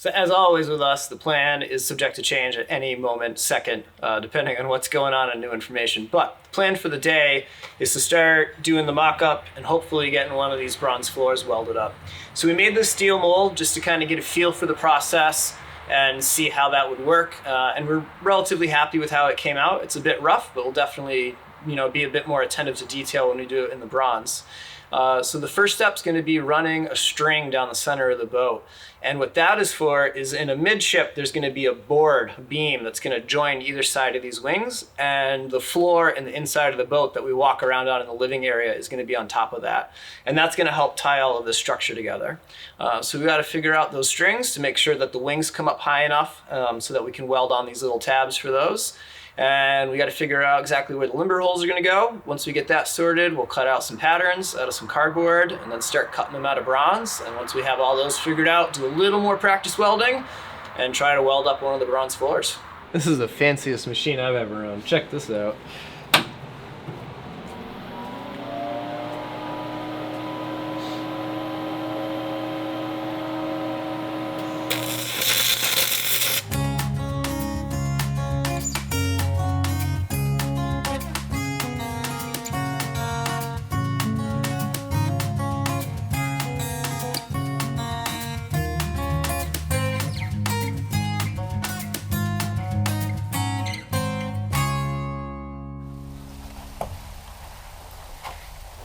So as always with us, the plan is subject to change at any moment, second, depending on what's going on and new information. But the plan for the day is to start doing the mock-up and hopefully getting one of these bronze floors welded up. So we made this steel mold just to kind of get a feel for the process and see how that would work. And we're relatively happy with how it came out. It's a bit rough, but we'll definitely be a bit more attentive to detail when we do it in the bronze. So the first step is going to be running a string down the center of the boat. And what that is for is in a midship, there's going to be a board, a beam that's going to join either side of these wings. And the floor and the inside of the boat that we walk around on in the living area is going to be on top of that. And that's going to help tie all of this structure together. So we got to figure out those strings to make sure that the wings come up high enough so that we can weld on these little tabs for those. And we got to figure out exactly where the limber holes are going to go. Once we get that sorted, we'll cut out some patterns out of some cardboard and then start cutting them out of bronze. And once we have all those figured out, do a little more practice welding and try to weld up one of the bronze floors. This is the fanciest machine I've ever owned. Check this out.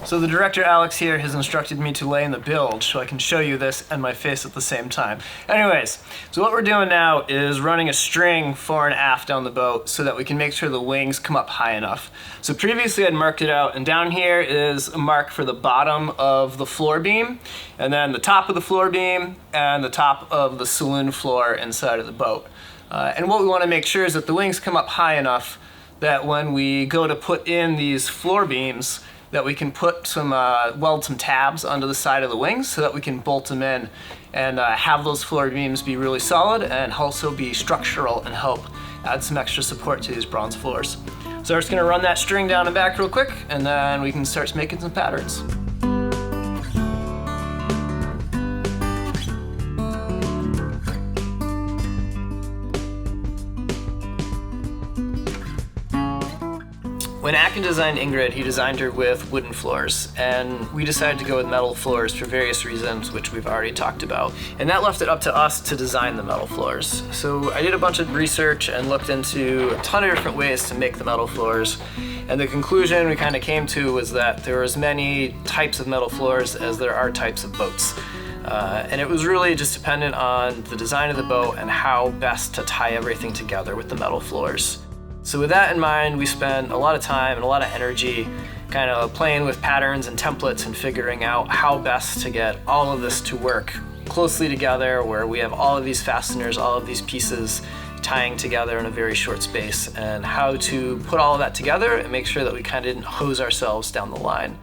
So the director Alex here has instructed me to lay in the bilge so I can show you this and my face at the same time. Anyways, so what we're doing now is running a string fore and aft down the boat so that we can make sure the wings come up high enough. So previously I'd marked it out, and down here is a mark for the bottom of the floor beam, and then the top of the floor beam and the top of the saloon floor inside of the boat. And what we want to make sure is that the wings come up high enough that when we go to put in these floor beams, that we can put some, weld some tabs onto the side of the wings so that we can bolt them in and have those floor beams be really solid and also be structural and help add some extra support to these bronze floors. So we're just gonna run that string down and back real quick, and then we can start making some patterns. When Acorn designed Ingrid, he designed her with wooden floors, and we decided to go with metal floors for various reasons, which we've already talked about. And that left it up to us to design the metal floors. So I did a bunch of research and looked into a ton of different ways to make the metal floors. And the conclusion we kind of came to was that there are as many types of metal floors as there are types of boats. And it was really just dependent on the design of the boat and how best to tie everything together with the metal floors. So with that in mind, we spent a lot of time and a lot of energy kind of playing with patterns and templates and figuring out how best to get all of this to work closely together, where we have all of these fasteners, all of these pieces tying together in a very short space, and how to put all of that together and make sure that we kind of didn't hose ourselves down the line.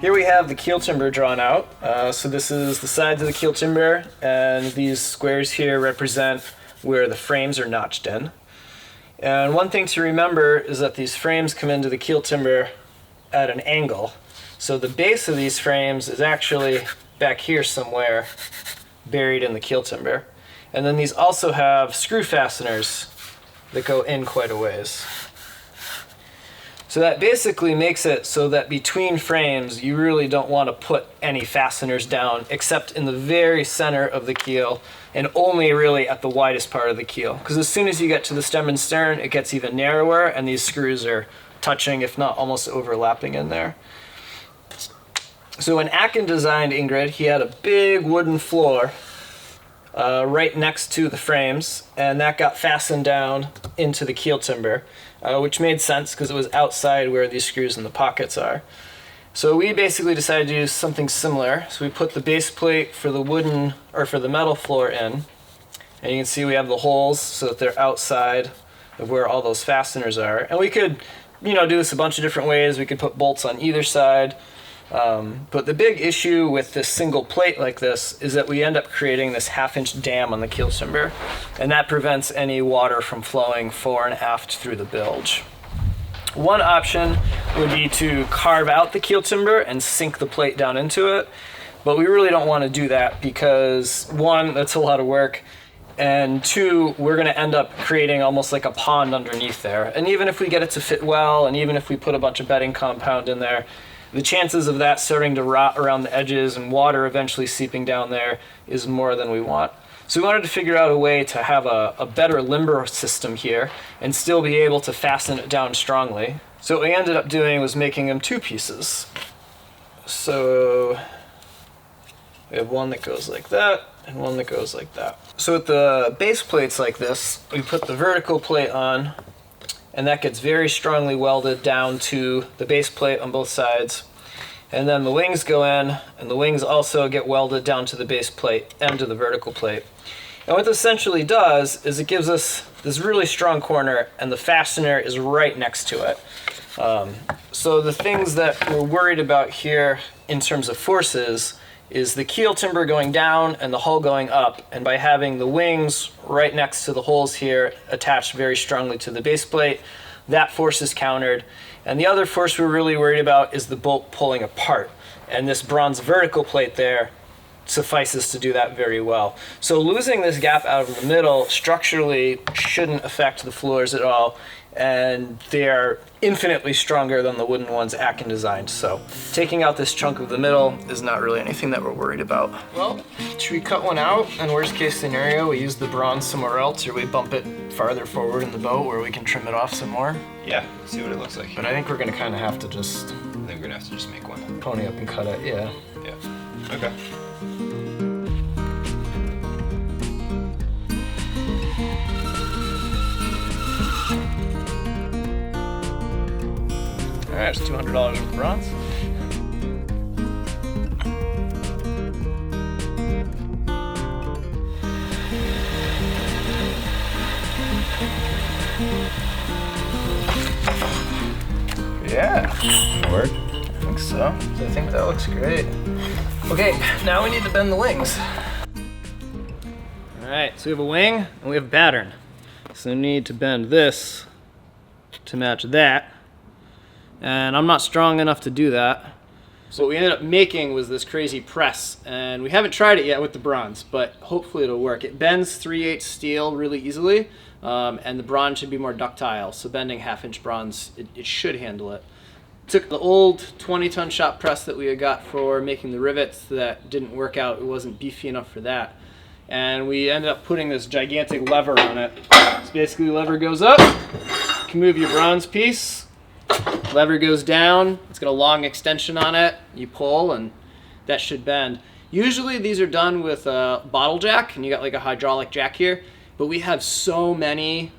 Here we have the keel timber drawn out. So this is the sides of the keel timber, and these squares here represent where the frames are notched in. And one thing to remember is that these frames come into the keel timber at an angle. So the base of these frames is actually back here somewhere, buried in the keel timber. And then these also have screw fasteners that go in quite a ways. So that basically makes it so that between frames, you really don't want to put any fasteners down except in the very center of the keel, and only really at the widest part of the keel. Because as soon as you get to the stem and stern, it gets even narrower, and these screws are touching, if not almost overlapping in there. So when Acorn designed Ingrid, he had a big wooden floor right next to the frames, and that got fastened down into the keel timber, which made sense because it was outside where these screws in the pockets are. So we basically decided to do something similar. So we put the base plate for the wooden, or for the metal floor in, and you can see we have the holes so that they're outside of where all those fasteners are. And we could, do this a bunch of different ways. We could put bolts on either side. But the big issue with this single plate like this is that we end up creating this 1/2-inch dam on the keel timber, and that prevents any water from flowing fore and aft through the bilge. One option would be to carve out the keel timber and sink the plate down into it. But we really don't want to do that because, one, that's a lot of work, and two, we're going to end up creating almost like a pond underneath there. And even if we get it to fit well, and even if we put a bunch of bedding compound in there, the chances of that starting to rot around the edges and water eventually seeping down there is more than we want. So we wanted to figure out a way to have a better limber system here and still be able to fasten it down strongly. So what we ended up doing was making them two pieces. So we have one that goes like that and one that goes like that. So with the base plates like this, we put the vertical plate on, and that gets very strongly welded down to the base plate on both sides. And then the wings go in, and the wings also get welded down to the base plate and to the vertical plate. And what this essentially does is it gives us this really strong corner, and the fastener is right next to it. So the things that we're worried about here in terms of forces is the keel timber going down and the hull going up, and by having the wings right next to the holes here attached very strongly to the base plate, that force is countered. And the other force we're really worried about is the bolt pulling apart, and this bronze vertical plate there suffices to do that very well. So losing this gap out of the middle structurally shouldn't affect the floors at all, and they are infinitely stronger than the wooden ones Acorn designed. So taking out this chunk of the middle is not really anything that we're worried about. Well, should we cut one out? And worst case scenario, we use the bronze somewhere else, or we bump it farther forward in the boat where we can trim it off some more? Yeah, see what it looks like. But I think we're gonna kind of have to just... I think we're gonna have to just make one. Pony up and cut it, yeah. Yeah, okay. All right, it's $200 worth of bronze. Yeah. Work? I think so. I think that looks great. Okay, now we need to bend the wings. All right, so we have a wing and we have a pattern. So we need to bend this to match that. And I'm not strong enough to do that. So what we ended up making was this crazy press, and we haven't tried it yet with the bronze, but hopefully it'll work. It bends 3/8 steel really easily, and the bronze should be more ductile, so bending 1/2-inch bronze, it should handle it. Took the old 20-ton shop press that we had got for making the rivets that didn't work out. It wasn't beefy enough for that. And we ended up putting this gigantic lever on it. So basically the lever goes up, you can move your bronze piece, lever goes down, it's got a long extension on it, you pull and that should bend. Usually these are done with a bottle jack, and you got like a hydraulic jack here, but we have so many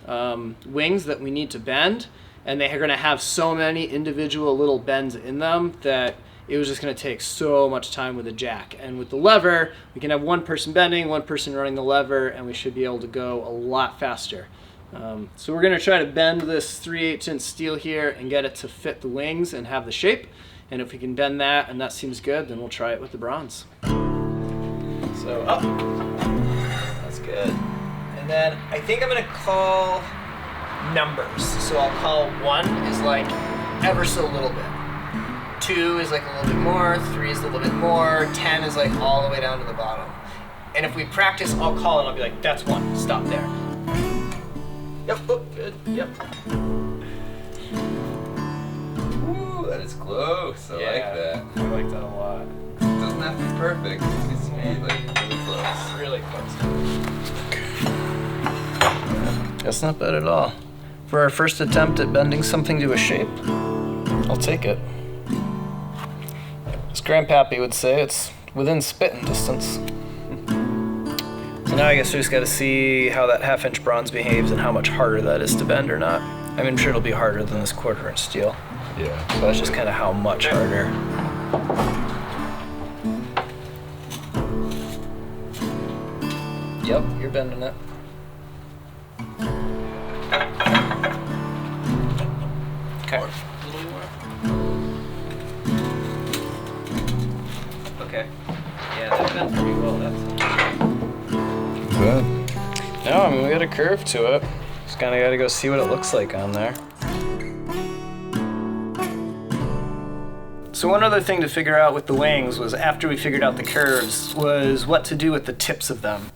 wings that we need to bend, and they are going to have so many individual little bends in them that it was just going to take so much time with a jack. And with the lever, we can have one person bending, one person running the lever, and we should be able to go a lot faster. So we're going to try to bend this 3/8-inch steel here and get it to fit the wings and have the shape. And if we can bend that and that seems good, then we'll try it with the bronze. So up. That's good. And then I think I'm going to call numbers. So I'll call 1 is like ever so little bit. 2 is like a little bit more. 3 is a little bit more. 10 is like all the way down to the bottom. And if we practice, I'll call it and I'll be like, that's 1. Stop there. Yep, oh, good, yep. Ooh, that is close. I like that. I like that a lot. It doesn't have to be perfect. It needs to be like really close. Really close. That's not bad at all. For our first attempt at bending something to a shape, I'll take it. As Grandpappy would say, it's within spitting distance. So now I guess we just gotta see how that 1/2-inch bronze behaves and how much harder that is to bend or not. I mean, I'm sure it'll be harder than this 1/4-inch steel. Yeah. So that's just kind of how much harder. Yep, you're bending it. Okay. Okay. Yeah, that bent pretty well. Good. No, I mean, we got a curve to it. Just kind of got to go see what it looks like on there. So one other thing to figure out with the wings was, after we figured out the curves, was what to do with the tips of them.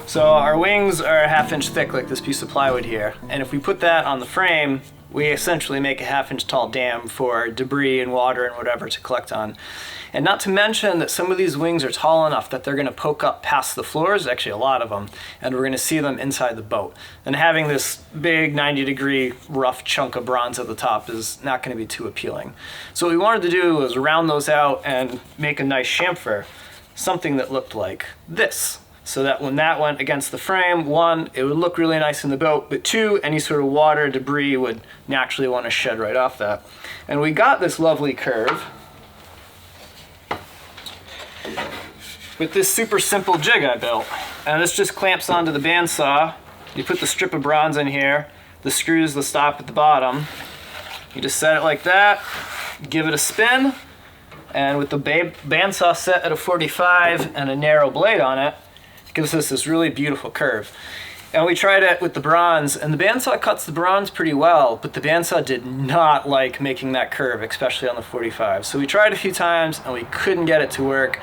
So our wings are a 1/2 inch thick, like this piece of plywood here, and if we put that on the frame, we essentially make a 1/2 inch tall dam for debris and water and whatever to collect on. And not to mention that some of these wings are tall enough that they're going to poke up past the floors, actually a lot of them, and we're going to see them inside the boat. And having this big 90-degree rough chunk of bronze at the top is not going to be too appealing. So what we wanted to do was round those out and make a nice chamfer, something that looked like this. So that when that went against the frame, one, it would look really nice in the boat, but two, any sort of water, debris would naturally want to shed right off that. And we got this lovely curve with this super simple jig I built. And this just clamps onto the bandsaw. You put the strip of bronze in here, the screws, the stop at the bottom. You just set it like that, give it a spin, and with the bandsaw set at a 45 and a narrow blade on it, gives us this really beautiful curve. And we tried it with the bronze, and the bandsaw cuts the bronze pretty well, but the bandsaw did not like making that curve, especially on the 45. So we tried a few times and we couldn't get it to work.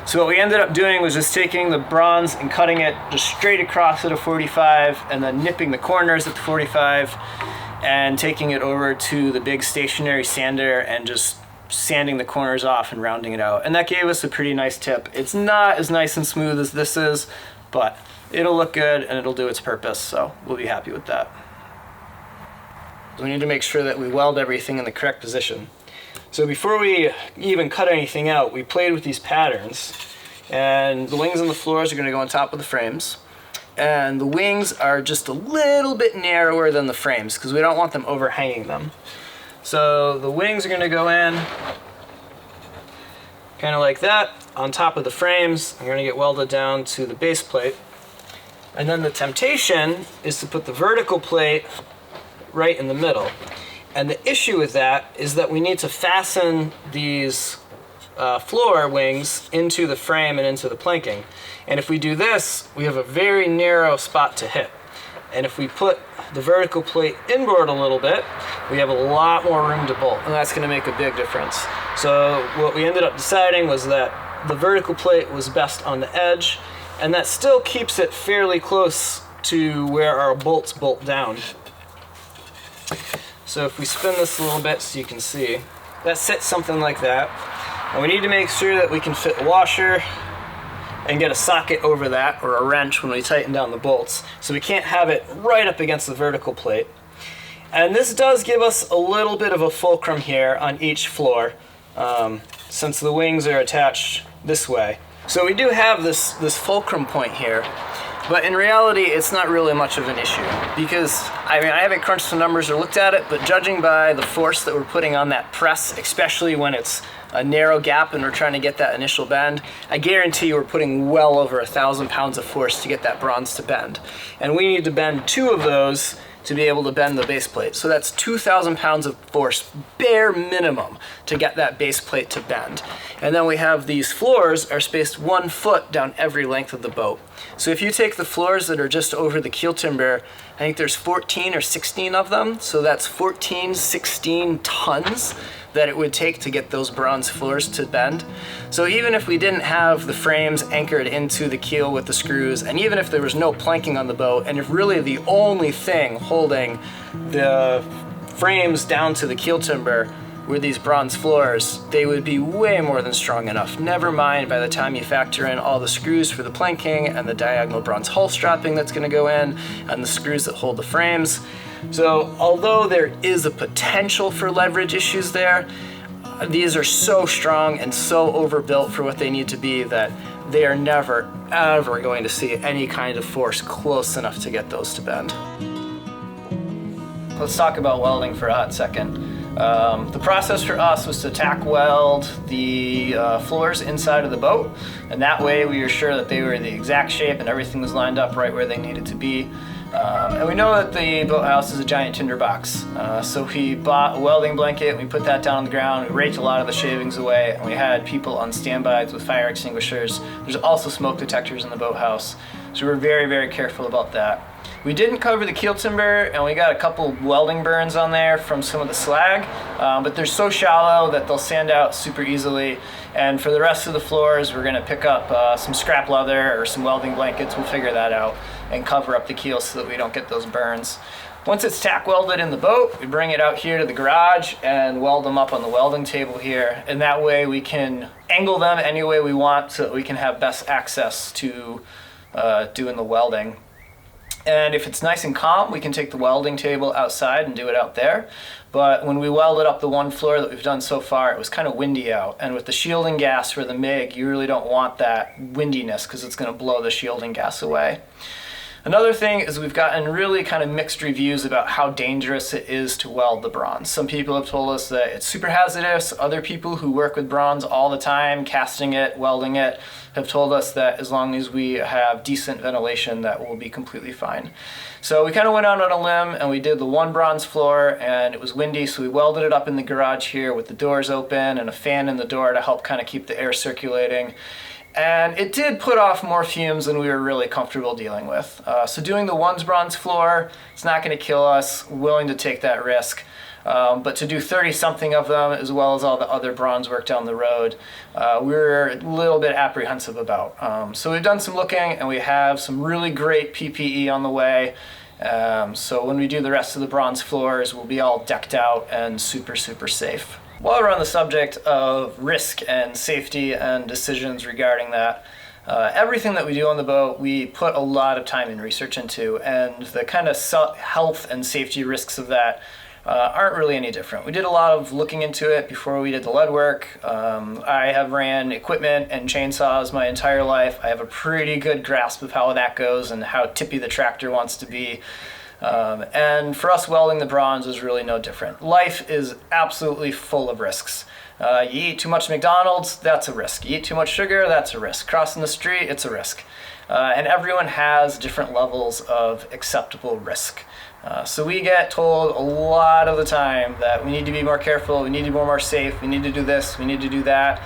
So what we ended up doing was just taking the bronze and cutting it just straight across at a 45, and then nipping the corners at the 45, and taking it over to the big stationary sander and just sanding the corners off and rounding it out. And that gave us a pretty nice tip. It's not as nice and smooth as this is, but it'll look good and it'll do its purpose, so we'll be happy with that. We need to make sure that we weld everything in the correct position. So before we even cut anything out, we played with these patterns, and the wings and the floors are going to go on top of the frames, and the wings are just a little bit narrower than the frames because we don't want them overhanging them. So the wings are going to go in kind of like that on top of the frames. They're going to get welded down to the base plate. And then the temptation is to put the vertical plate right in the middle. And the issue with that is that we need to fasten these floor wings into the frame and into the planking. And if we do this, we have a very narrow spot to hit. And if we put the vertical plate inboard a little bit, we have a lot more room to bolt, and that's going to make a big difference. So what we ended up deciding was that the vertical plate was best on the edge, and that still keeps it fairly close to where our bolts bolt down. So if we spin this a little bit so you can see, that sits something like that. And we need to make sure that we can fit a washer and get a socket over that, or a wrench, when we tighten down the bolts. So we can't have it right up against the vertical plate. And this does give us a little bit of a fulcrum here on each floor, since the wings are attached this way. So we do have this fulcrum point here, but in reality it's not really much of an issue, because I haven't crunched the numbers or looked at it, but judging by the force that we're putting on that press, especially when it's a narrow gap and we're trying to get that initial bend, I guarantee we're putting well over 1,000 pounds of force to get that bronze to bend. And we need to bend 2 of those to be able to bend the base plate. So that's 2,000 pounds of force, bare minimum, to get that base plate to bend. And then we have these floors are spaced 1 foot down every length of the boat. So if you take the floors that are just over the keel timber, I think there's 14 or 16 of them, so that's 16 tons that it would take to get those bronze floors to bend. So even if we didn't have the frames anchored into the keel with the screws, and even if there was no planking on the boat, and if really the only thing holding the frames down to the keel timber were these bronze floors, they would be way more than strong enough. Never mind by the time you factor in all the screws for the planking and the diagonal bronze hull strapping that's going to go in, and the screws that hold the frames. So although there is a potential for leverage issues there, these are so strong and so overbuilt for what they need to be that they are never ever going to see any kind of force close enough to get those to bend. Let's talk about welding for a hot second. The process for us was to tack weld the floors inside of the boat, and that way we were sure that they were the exact shape and everything was lined up right where they needed to be. And we know that the boathouse is a giant tinder box, so we bought a welding blanket, we put that down on the ground, we raked a lot of the shavings away, and we had people on standbys with fire extinguishers. There's also smoke detectors in the boathouse, so we were very, very careful about that. We didn't cover the keel timber, and we got a couple welding burns on there from some of the slag, but they're so shallow that they'll sand out super easily. And for the rest of the floors, we're gonna pick up some scrap leather or some welding blankets. We'll figure that out and cover up the keel so that we don't get those burns. Once it's tack welded in the boat, we bring it out here to the garage and weld them up on the welding table here. And that way we can angle them any way we want so that we can have best access to doing the welding. And if it's nice and calm, we can take the welding table outside and do it out there. But when we welded up the one floor that we've done so far, it was kind of windy out. And with the shielding gas for the MIG, you really don't want that windiness because it's going to blow the shielding gas away. Another thing is we've gotten really kind of mixed reviews about how dangerous it is to weld the bronze. Some people have told us that it's super hazardous. Other people who work with bronze all the time, casting it, welding it, have told us that as long as we have decent ventilation, that will be completely fine. So we kind of went out on a limb and we did the one bronze floor, and it was windy, so we welded it up in the garage here with the doors open and a fan in the door to help kind of keep the air circulating. And it did put off more fumes than we were really comfortable dealing with. So doing the one bronze floor, it's not going to kill us. We're willing to take that risk. But to do 30-something of them, as well as all the other bronze work down the road, we're a little bit apprehensive about. So we've done some looking, and we have some really great PPE on the way. So when we do the rest of the bronze floors, we'll be all decked out and super, super safe. While we're on the subject of risk and safety and decisions regarding that, everything that we do on the boat, we put a lot of time and research into, and the kind of health and safety risks of that aren't really any different. We did a lot of looking into it before we did the lead work. I have ran equipment and chainsaws my entire life. I have a pretty good grasp of how that goes and how tippy the tractor wants to be. And for us, welding the bronze is really no different. Life is absolutely full of risks. You eat too much McDonald's, that's a risk. You eat too much sugar, that's a risk. Crossing the street, it's a risk. And everyone has different levels of acceptable risk. So we get told a lot of the time that we need to be more careful, we need to be more safe, we need to do this, we need to do that.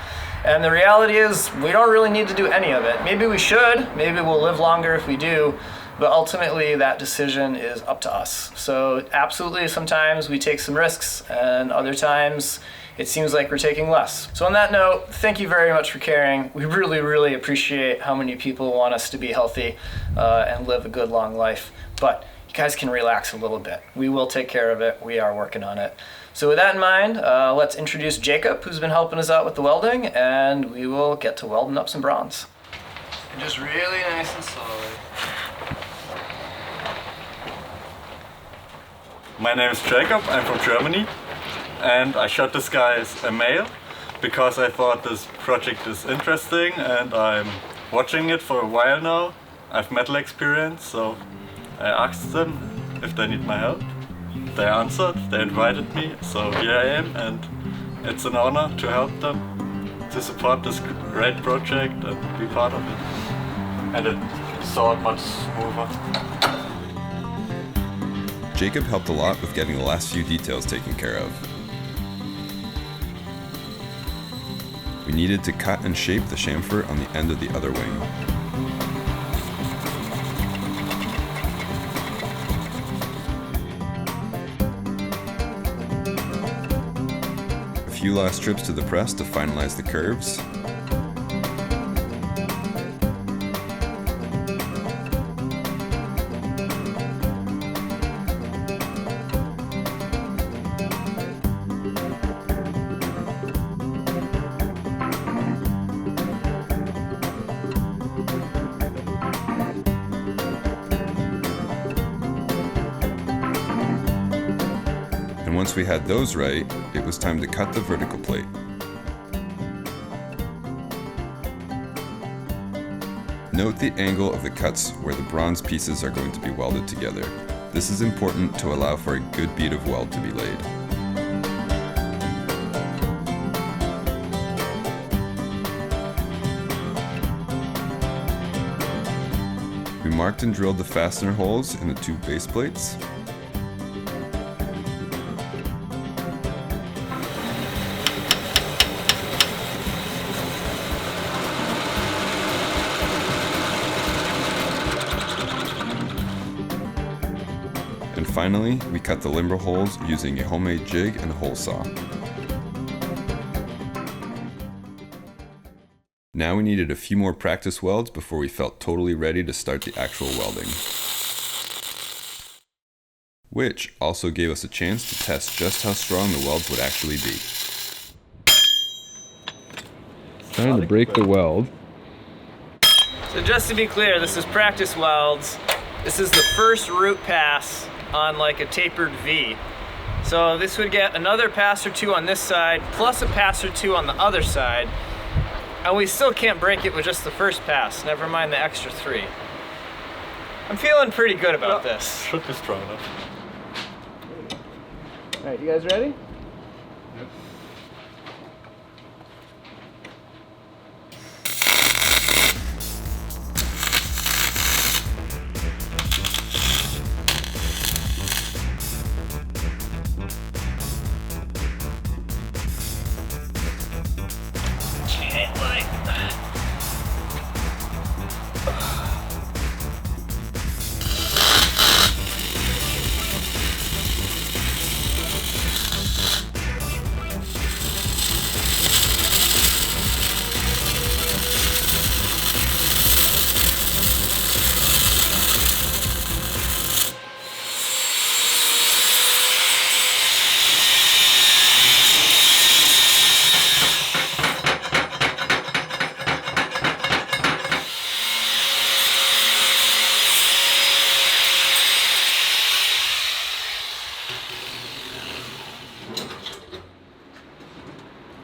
And the reality is, we don't really need to do any of it. Maybe we should, maybe we'll live longer if we do, but ultimately that decision is up to us. So absolutely, sometimes we take some risks, and other times it seems like we're taking less. So on that note, thank you very much for caring. We really, really appreciate how many people want us to be healthy and live a good long life. But you guys can relax a little bit. We will take care of it. We are working on it. So with that in mind, let's introduce Jacob, who's been helping us out with the welding, and we will get to welding up some bronze. And just really nice and solid. My name is Jacob, I'm from Germany, and I shot this guy as a male because I thought this project is interesting and I'm watching it for a while now. I have metal experience, so I asked them if they need my help. They answered, they invited me, so here I am, and it's an honor to help them, to support this great project and be part of it. And it saw it much smoother. Jacob helped a lot with getting the last few details taken care of. We needed to cut and shape the chamfer on the end of the other wing. A few last trips to the press to finalize the curves. And once we had those right, it was time to cut the vertical plate. Note the angle of the cuts where the bronze pieces are going to be welded together. This is important to allow for a good bead of weld to be laid. We marked and drilled the fastener holes in the two base plates. finally, we cut the limber holes using a homemade jig and a hole saw. Now we needed a few more practice welds before we felt totally ready to start the actual welding. Which also gave us a chance to test just how strong the welds would actually be. Trying to break the weld. So just to be clear, this is practice welds. This is the first root pass on like a tapered V. So this would get another pass or two on this side, plus a pass or two on the other side. And we still can't break it with just the first pass, never mind the extra 3. I'm feeling pretty good about this. Should be strong enough. All right, you guys ready? Yep.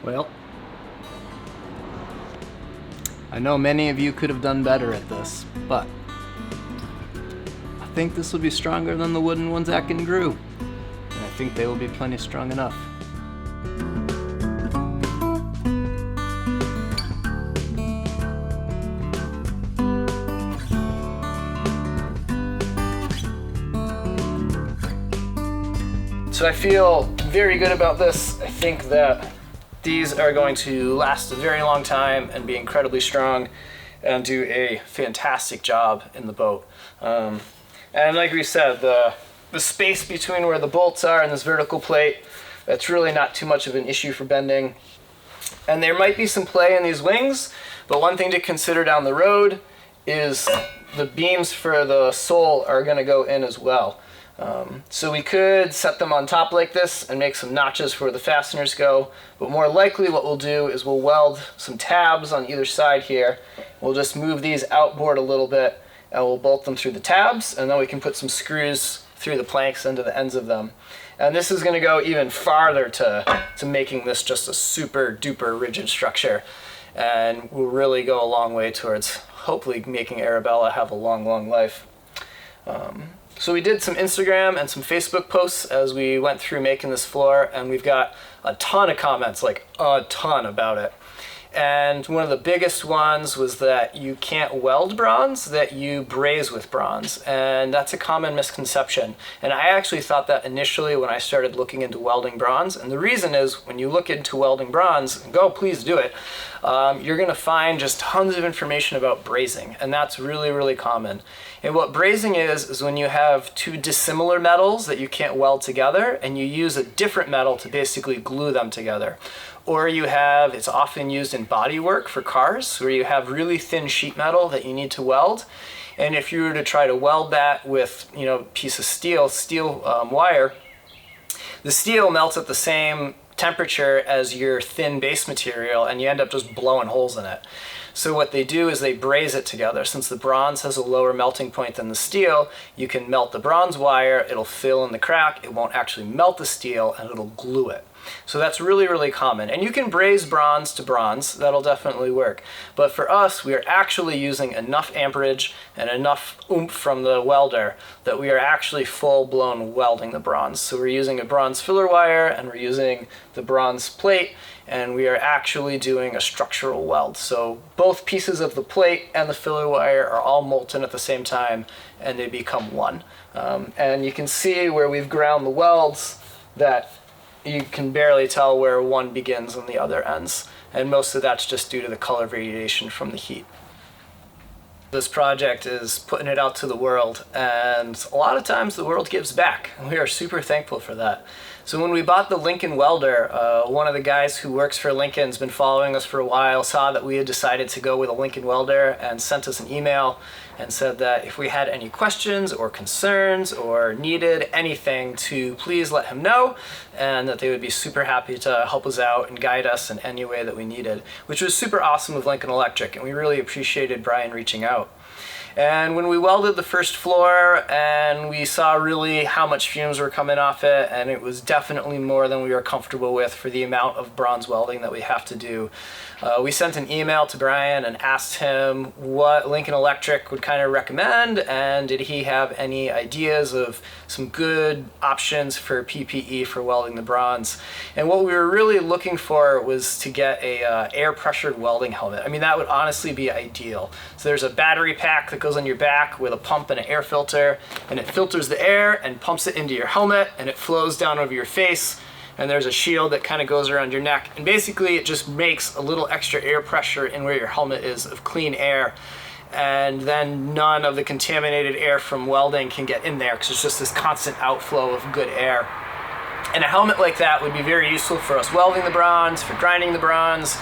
Well, I know many of you could have done better at this, but I think this will be stronger than the wooden ones Ack and grew. And I think they will be plenty strong enough. So I feel very good about this. I think that these are going to last a very long time and be incredibly strong and do a fantastic job in the boat. And like we said, the space between where the bolts are and this vertical plate, that's really not too much of an issue for bending. And there might be some play in these wings, but one thing to consider down the road is the beams for the sole are going to go in as well. So we could set them on top like this and make some notches for where the fasteners go, but more likely what we'll do is we'll weld some tabs on either side here. We'll just move these outboard a little bit and we'll bolt them through the tabs, and then we can put some screws through the planks into the ends of them. And this is going to go even farther to making this just a super duper rigid structure, and will really go a long way towards hopefully making Arabella have a long, long life. So we did some Instagram and some Facebook posts as we went through making this floor, and we've got a ton of comments, like a ton about it. And one of the biggest ones was that you can't weld bronze, that you braze with bronze. And that's a common misconception. And I actually thought that initially when I started looking into welding bronze. And the reason is when you look into welding bronze, go please do it, you're gonna find just tons of information about brazing. And that's really, really common. And what brazing is when you have two dissimilar metals that you can't weld together and you use a different metal to basically glue them together. Or you have, it's often used in bodywork for cars, where you have really thin sheet metal that you need to weld. And if you were to try to weld that with, a piece of steel wire, the steel melts at the same temperature as your thin base material, and you end up just blowing holes in it. So what they do is they braze it together. Since the bronze has a lower melting point than the steel, you can melt the bronze wire, it'll fill in the crack, it won't actually melt the steel, and it'll glue it. So that's really, really common. And you can braze bronze to bronze, that'll definitely work. But for us, we are actually using enough amperage and enough oomph from the welder that we are actually full-blown welding the bronze. So we're using a bronze filler wire, and we're using the bronze plate, and we are actually doing a structural weld. So both pieces of the plate and the filler wire are all molten at the same time, and they become one. And you can see where we've ground the welds that you can barely tell where one begins and the other ends. And most of that's just due to the color variation from the heat. This project is putting it out to the world, and a lot of times the world gives back, and we are super thankful for that. So when we bought the Lincoln welder, one of the guys who works for Lincoln's been following us for a while, saw that we had decided to go with a Lincoln welder and sent us an email and said that if we had any questions or concerns or needed anything to please let him know, and that they would be super happy to help us out and guide us in any way that we needed, which was super awesome of Lincoln Electric, and we really appreciated Brian reaching out. And when we welded the first floor and we saw really how much fumes were coming off it, and it was definitely more than we were comfortable with for the amount of bronze welding that we have to do, we sent an email to Brian and asked him what Lincoln Electric would kind of recommend, and did he have any ideas of some good options for PPE for welding the bronze. And what we were really looking for was to get a air pressured welding helmet. I mean, that would honestly be ideal. So there's a battery pack that goes on your back with a pump and an air filter, and it filters the air and pumps it into your helmet, and it flows down over your face. And there's a shield that kind of goes around your neck, and basically it just makes a little extra air pressure in where your helmet is of clean air, and then none of the contaminated air from welding can get in there because it's just this constant outflow of good air. And a helmet like that would be very useful for us welding the bronze, for grinding the bronze,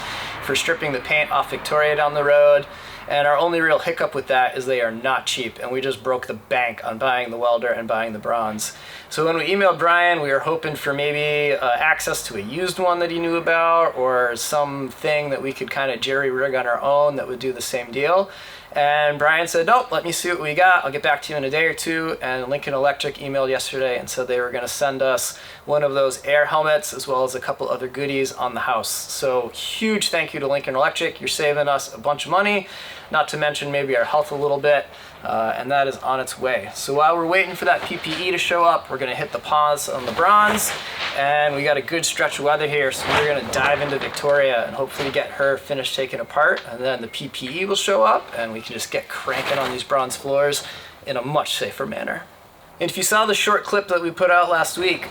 for stripping the paint off Victoria down the road. And our only real hiccup with that is they are not cheap, and we just broke the bank on buying the welder and buying the bronze. So when we emailed Brian, we were hoping for maybe access to a used one that he knew about, or something that we could kind of jerry-rig on our own that would do the same deal. And Brian said, nope, let me see what we got. I'll get back to you in a day or two. And Lincoln Electric emailed yesterday and said they were going to send us one of those air helmets as well as a couple other goodies on the house. So huge thank you to Lincoln Electric. You're saving us a bunch of money, not to mention maybe our health a little bit. And that is on its way. So while we're waiting for that PPE to show up, we're going to hit the pause on the bronze, and we got a good stretch of weather here, so we're going to dive into Victoria and hopefully get her finished taken apart, and then the PPE will show up and we can just get cranking on these bronze floors in a much safer manner. And if you saw the short clip that we put out last week,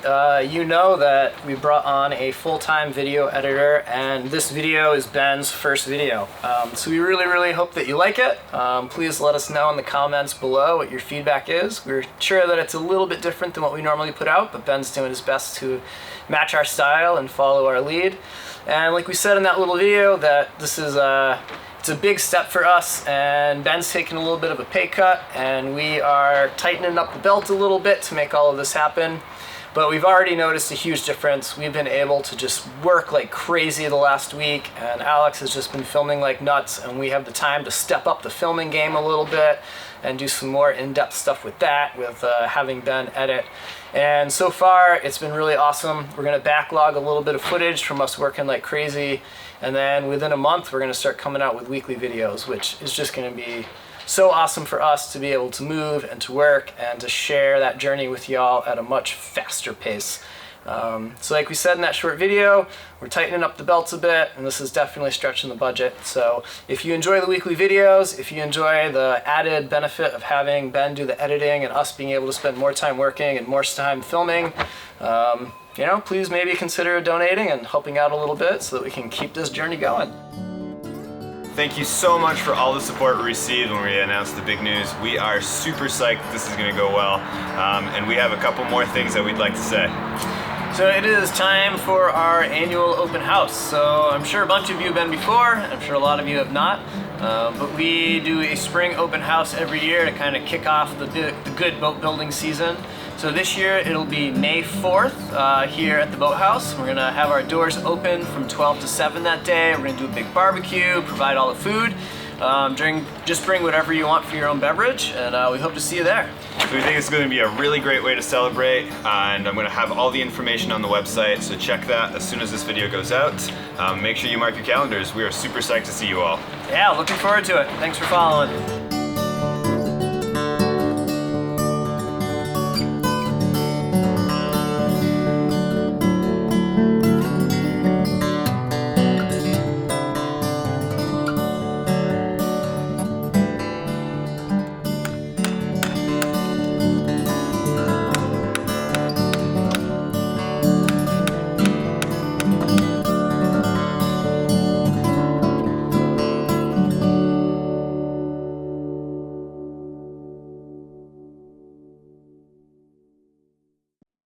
you know that we brought on a full-time video editor, and this video is Ben's first video. So we really hope that you like it. Please let us know in the comments below what your feedback is. We're sure that it's a little bit different than what we normally put out, but Ben's doing his best to match our style and follow our lead. And like we said in that little video, that this is it's a big step for us, and Ben's taking a little bit of a pay cut, and we are tightening up the belt a little bit to make all of this happen. But we've already noticed a huge difference. We've been able to just work like crazy the last week, and Alex has just been filming like nuts, and we have the time to step up the filming game a little bit and do some more in-depth stuff with that, with having Ben edit. And so far, it's been really awesome. We're gonna backlog a little bit of footage from us working like crazy, and then within a month, we're gonna start coming out with weekly videos, which is just gonna be so awesome for us to be able to move and to work and to share that journey with y'all at a much faster pace. So like we said in that short video, we're tightening up the belts a bit, and this is definitely stretching the budget. So if you enjoy the weekly videos, if you enjoy the added benefit of having Ben do the editing and us being able to spend more time working and more time filming, you know, please maybe consider donating and helping out a little bit so that we can keep this journey going. Thank you so much for all the support we received when we announced the big news. We are super psyched that this is going to go well, and we have a couple more things that we'd like to say. So it is time for our annual open house. So I'm sure a bunch of you have been before, I'm sure a lot of you have not, but we do a spring open house every year to kind of kick off the good boat building season. So this year it'll be May 4th here at the boathouse. We're gonna have our doors open from 12 to 7 that day. We're gonna do a big barbecue, provide all the food. Just bring whatever you want for your own beverage, and we hope to see you there. So we think it's going to be a really great way to celebrate, and I'm going to have all the information on the website, so check that as soon as this video goes out. Make sure you mark your calendars. We are super psyched to see you all. Yeah, looking forward to it. Thanks for following.